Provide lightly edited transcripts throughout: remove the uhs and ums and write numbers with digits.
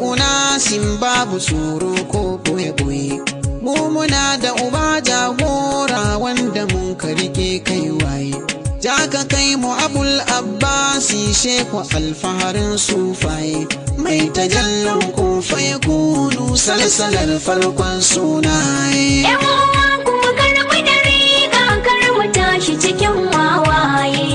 unasin babu tsoro ko boye-boye. Mu muna da uba jagora wanda mun ka rike kai waye. Jaka kai mu Abul Abbasi sheku alfaharin sufaye. Mai tajallan kun faye kunu salsalar farkon sunaye. Yan uwa kuma karɓi da riga kar mu tashi cikin wawaye.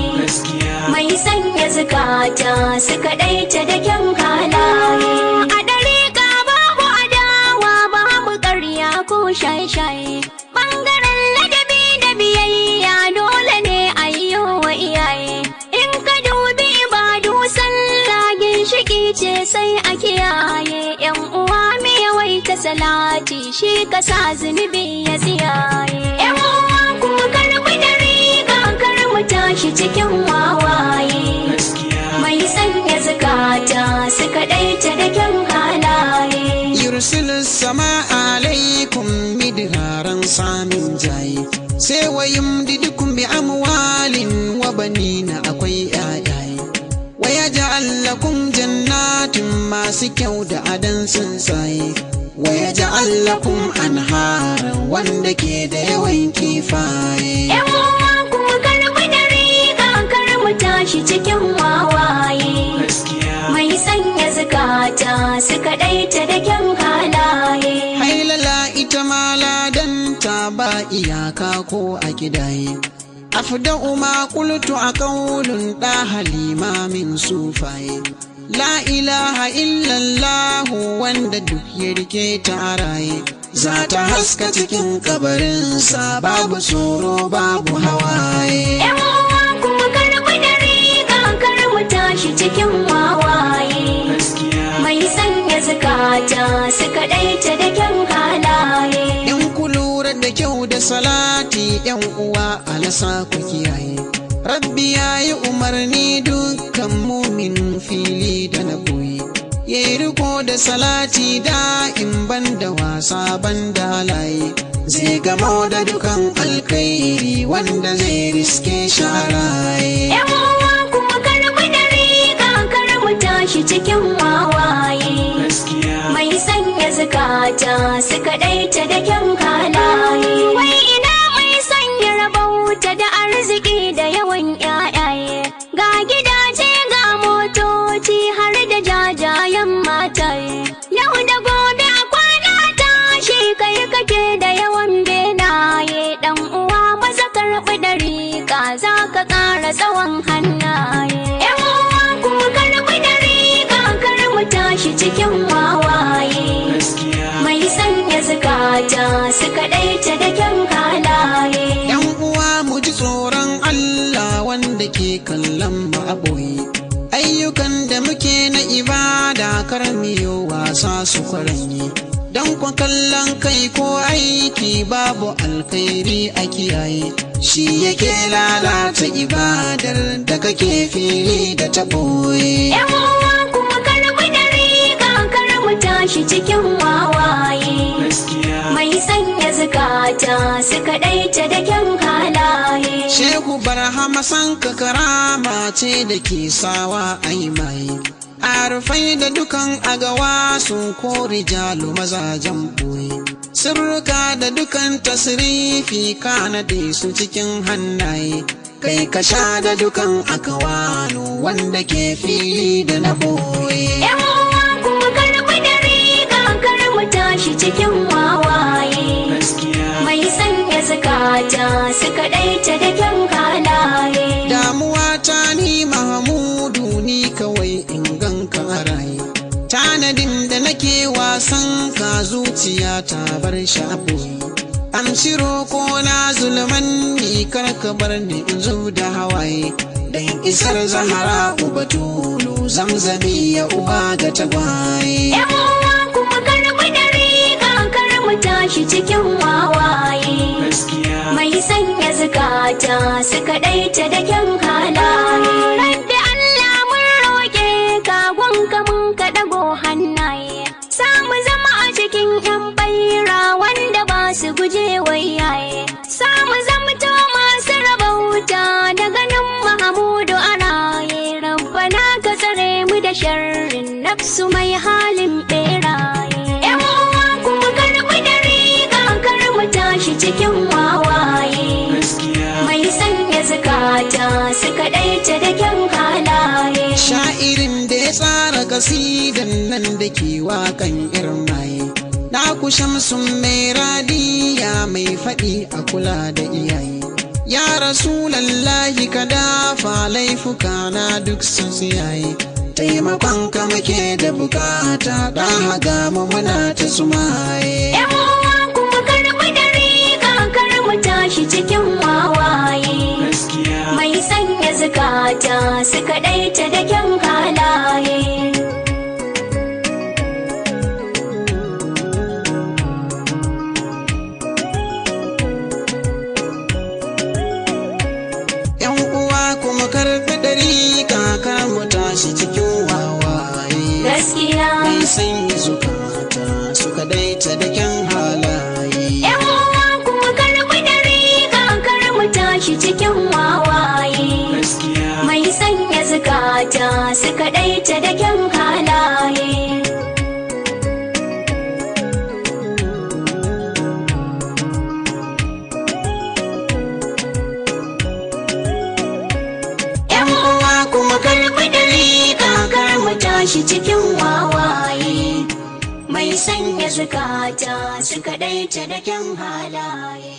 Mai sanya zukata su kaɗaita da kyan halaye. A ɗariƙa babu adawa babu ƙarya ko shaye-shaye. Ɓangaren ladabi da biyayya dole ne a yi wa iyaye. In ka dubi ibadu sallah ginshiki ce sai a kiyaye. Yan uwa me yawaita salati shi ka sa zunubi ya tsiyaye. Yan uwa kuma karɓi da riga kar mu tashi cikin wawaye. Mai sanya zukata su kaɗaita da kyan halaye. Yursilu sama alaikum midharan samin jaye. Sai wa yumdidukum bi amwalin wa banina akwai yayaye. Wa yaj'al lakum jannatin masu kyau da adan tsuntsaye. Wa yaj'al lakum anharan wanda ke da yawan kifaye. Yan uwa kuma karɓi da riga kar mu tashi cikin wawaye. Mai sanya zukata su kaɗaita da kyan halaye. Hailala ita ma ladanta ba iyaka ko a kidaye. Afda'u ma qultu a qaulun da halima min sufaye. La ilaha illallah wanda duk ya rike ta raye. Za ta haska cikin kabarinsa babu tsoro babu hawaye. Yan uwa kuma karɓi da riga kar mu tashi cikin wawaye. Mai sanya zukata su kaɗaita da kyan halaye. Yan ku lura da kyau da salati yan uwa alasa ku kiyaye. Rabbi ya yi umarni dukkan mumin fili da na boye. Ya yi riko da salati da'in banda wasa banda halaye. Zai gamo da dukan alkhairi wanda zai riske sharaye. Yan uwa kuma karɓi da riga kar mu tashi cikin wawaye. Mai sanya zukata su kaɗaita da kyan halaye. Wai ina mai sanya rabauta da arziki da yawan ƴaƴaye. Ga gidaje ga motoci har da jajayen mataye. Yau da gobe a kwana tashi kai kake da yawan benaye. Dan uwa maza karɓi da riga za ka ƙara tsawon hannaye. Yan uwa kuma karɓi da riga kar mu tashi cikin wawaye. Mai sanya zukata su kaɗaita da kyan halaye. Yan uwa mu ji tsoron Allah wanda ke kallon mu a boye. Ayyukan da muke na ibada kar mu yi wasa su kwaranye. Dan kwa kallon kai ko aiki babu alkhairi a kiyaye. Shi yake lalata ibadar da kake fili da ta boye. Yan uwa kuma karɓi da riga kar mu tashi cikin wawaye. Mai sanya zukata su kaɗaita da kyan halaye. Shehu Barhama sanka karama ce da ke sawa ai mai. Arfai da dukan agawa sun ko rijalu mazajen boye. Sirruka da dukan tasrifi kana da su cikin hannaye. Kai ka sha da dukan akawanu wanda ke fili da na boye. Yan uwa kuma karɓi da riga kar mu tashi cikin wawaye. Mai sanya zukata su kaɗaita da kyan halaye. Damuwa ta ni Mahamudu ni kawai in ganka a raye. Tanadin da nake wasan ka zuciya ta bar shaboyi. Amshi roko na zulman ni karka bar ni in zo da hawaye. Dan isar Zahra Batulu Zamzami ya uwa ga tagwaye. Yan uwa kuma karɓi da riga kar mu tashi cikin wawaye. Mai sanya zukata su kaɗaita da kyan halaye. Rabbi Allah mun roƙe ka gunka mun ka ɗago hannaye. Samu zama a cikin ƴan baira wanda ba su guje wayaye. Samu zamto masu rabauta da ganin Mahamudu a raye. Rabbana ka tsare mu da sharrin nafsu mai halin kasidan nan da ke waƙan irin maye. Na ku Shamsun mai radiya mai faɗi a kula da iyaye. Ya Rasulallahi ka dafa laifuka na duk sun tsiyaye. Taimakon ka muke da bukata da haga mu muna ta sumaye. Yan uwa kuma karɓi da riga kar mu tashi cikin wawaye. Mai sanya zukata su kaɗaita da kyan halaye. Yan uwa kuma karɓi da riga kar mu tashi cikin wawaye. Gaskiya. Mai sanya zukata su kaɗaita da kyan halaye. Yan uwa kuma karɓi da riga kar mu tashi cikin wawaye. Mai sanya zukata su kaɗaita da kyan halaye. Yan uwa kuma karɓi da riga Kar mu tashi cikin wawaye. Mai sanya zukata su kaɗaita da kyan halaye.